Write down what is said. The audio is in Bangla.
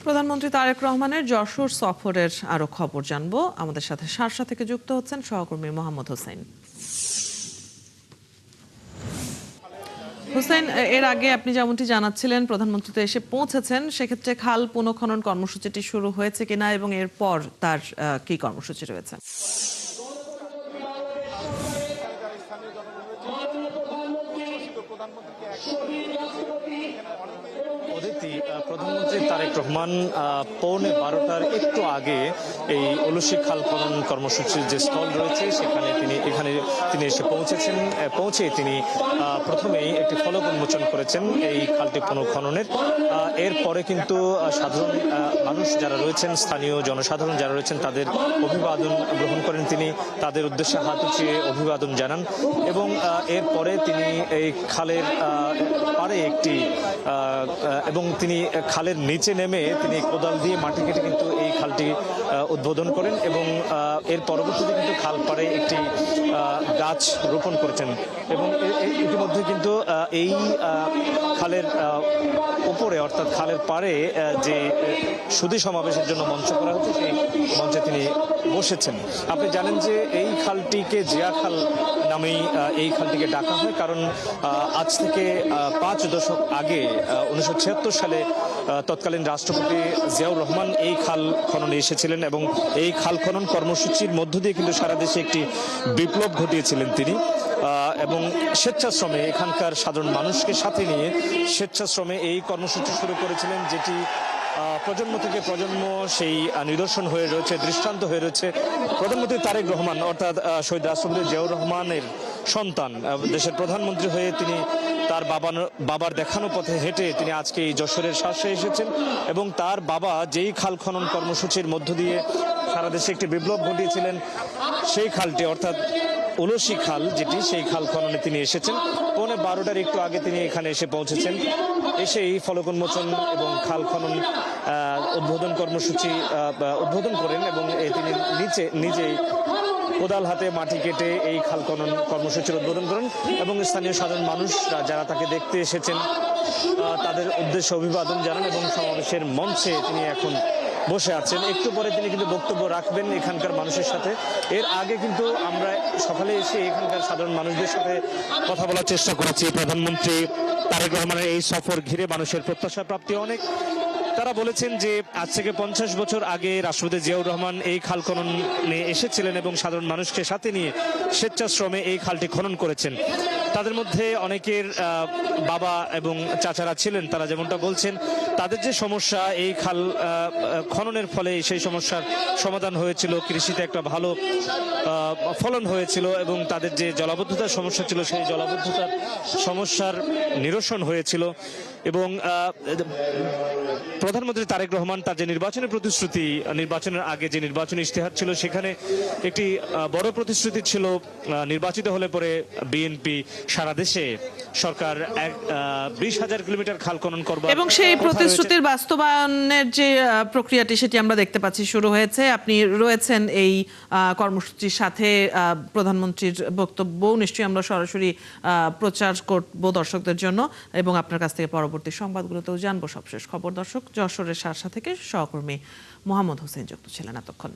প্রধানমন্ত্রী তারেক রহমানের যশোর সফরের আরো খবর জানবো। আমাদের সাথে শার্শা থেকে যুক্ত হচ্ছেন সহকর্মী মোহাম্মদ হোসেন। হোসেন, এর আগে আপনি যেমনটি জানাচ্ছিলেন প্রধানমন্ত্রী তো এসে পৌঁছেছেন, সেক্ষেত্রে খাল পুনঃখনন কর্মসূচিটি শুরু হয়েছে কিনা এবং এরপর তার কি কর্মসূচি রয়েছে? প্রধানমন্ত্রী তারেক রহমান পৌনে 12টার একটু আগে এই উলসি খাল খনন কর্মসূচির যে স্টল রয়েছে সেখানে তিনি এসে পৌঁছেছেন। পৌঁছে তিনি প্রথমেই একটি ফলক উন্মোচন করেছেন এই খালটি পুনঃখননের। এরপরে কিন্তু সাধারণ মানুষ যারা রয়েছেন, স্থানীয় জনসাধারণ যারা রয়েছেন, তাদের অভিবাদন গ্রহণ করেন তিনি, তাদের উদ্দেশ্যে হাত উঁচিয়ে অভিবাদন জানান এবং এরপরে তিনি এই খালের পাড়ে এবং তিনি খালের নিচে নেমে তিনি কোদাল দিয়ে মাটি কেটে কিন্তু এই খালটি উদ্বোধন করেন এবং এর পরবর্তীতে কিন্তু খাল পাড়ে একটি গাছ রোপণ করেছেন এবং ইতিমধ্যে কিন্তু এই খালের উপরে অর্থাৎ খালের পাড়ে যে সুধী সমাবেশের জন্য মঞ্চ করা হচ্ছে সেই মঞ্চে তিনি বসেছেন। আপনি জানেন যে এই খালটিকে জিয়া খাল নামেই এই খালটিকে ডাকা হয়, কারণ আজ থেকে 5 দশক আগে 1976 সালে তৎকালীন রাষ্ট্রপতি জিয়াউর রহমান এই খাল খননে এসেছিলেন এবং এই খাল খনন কর্মসূচির মধ্য দিয়ে কিন্তু সারা দেশে একটি বিপ্লব ঘটিয়েছিলেন তিনি এবং স্বেচ্ছাশ্রমে এখানকার সাধারণ মানুষকে সাথে নিয়ে স্বেচ্ছাশ্রমে এই কর্মসূচি শুরু করেছিলেন, যেটি প্রজন্ম থেকে প্রজন্ম সেই নিদর্শন হয়ে রয়েছে, দৃষ্টান্ত হয়ে রয়েছে। প্রধানমন্ত্রী তারেক রহমান অর্থাৎ শহীদ রাষ্ট্রপতি জিয়াউর রহমানের সন্তান, দেশের প্রধানমন্ত্রী হয়ে তিনি তার বাবার দেখানো পথে হেঁটে তিনি আজকে এই যশোরের শার্শায় এসেছেন এবং তার বাবা যেই খাল খনন কর্মসূচির মধ্য দিয়ে সারা দেশে একটি বিপ্লব ঘটিয়েছিলেন, সেই খালটি অর্থাৎ উলসি খাল যেটি, সেই খাল খননে তিনি এসেছেন। পৌনে 12টার একটু আগে তিনি এখানে এসে পৌঁছেছেন, এসেই ফলক উন্মোচন এবং খাল খনন উদ্বোধন কর্মসূচি উদ্বোধন করেন এবং তিনি নিজেই কোদাল হাতে মাটি কেটে এই খাল খনন কর্মসূচির উদ্বোধন করেন এবং স্থানীয় সাধারণ মানুষ যারা তাকে দেখতে এসেছেন তাদের উদ্দেশ্যে অভিবাদন জানান এবং সমাবেশের মঞ্চে তিনি এখন বসে আছেন। একটু পরে তিনি কিন্তু বক্তব্য রাখবেন এখানকার মানুষের সাথে। এর আগে কিন্তু আমরা সকালে এসে এখানকার সাধারণ মানুষদের সাথে কথা বলার চেষ্টা করেছি। প্রধানমন্ত্রী তারেক রহমানের এই সফর ঘিরে মানুষের প্রত্যাশা প্রাপ্তি অনেক। তারা বলেছেন যে আজ থেকে 50 বছর আগে রাষ্ট্রপতি জিয়াউর রহমান এই খাল খননে এসেছিলেন এবং সাধারণ মানুষকে সাথে নিয়ে স্বেচ্ছাশ্রমে এই খালটি খনন করেছেন। তাদের মধ্যে অনেকের বাবা এবং চাচারা ছিলেন, তারা যেমনটা বলছেন তাদের যে সমস্যা এই খাল খননের ফলে সেই সমস্যার সমাধান হয়েছিল, কৃষিতে একটা ভালো ফলন হয়েছিল এবং তাদের যে জলাবদ্ধতার সমস্যা ছিল সেই জলাবদ্ধতার সমস্যার নিরসন হয়েছিল এবং প্রধানমন্ত্রী তারেক রহমান তার যে নির্বাচনের প্রতিশ্রুতি, নির্বাচনের আগে যে নির্বাচনী ইশতেহার ছিল সেখানে একটি বড় প্রতিশ্রুতি ছিল নির্বাচিত হলে পরে বিএনপি সারা দেশে সরকার 20,000 কিলোমিটার খাল খনন করবে এবং সেই প্রতিশ্রুতির বাস্তবায়নের যে প্রক্রিয়াটি সেটি আমরা দেখতে পাচ্ছি শুরু হয়েছে। আপনি রয়েছেন এই কর্মসূচির সাথে, প্রধানমন্ত্রীর বক্তব্য নিশ্চয়ই আমরা সরাসরি প্রচার করব দর্শকদের জন্য এবং আপনার কাছ থেকে পরবর্তী সংবাদগুলোতেও জানবো সবশেষ খবর। দর্শক, যশোরের শার্শা থেকে সহকর্মী মোহাম্মদ হোসেন যুক্ত ছিলেন এতক্ষণ।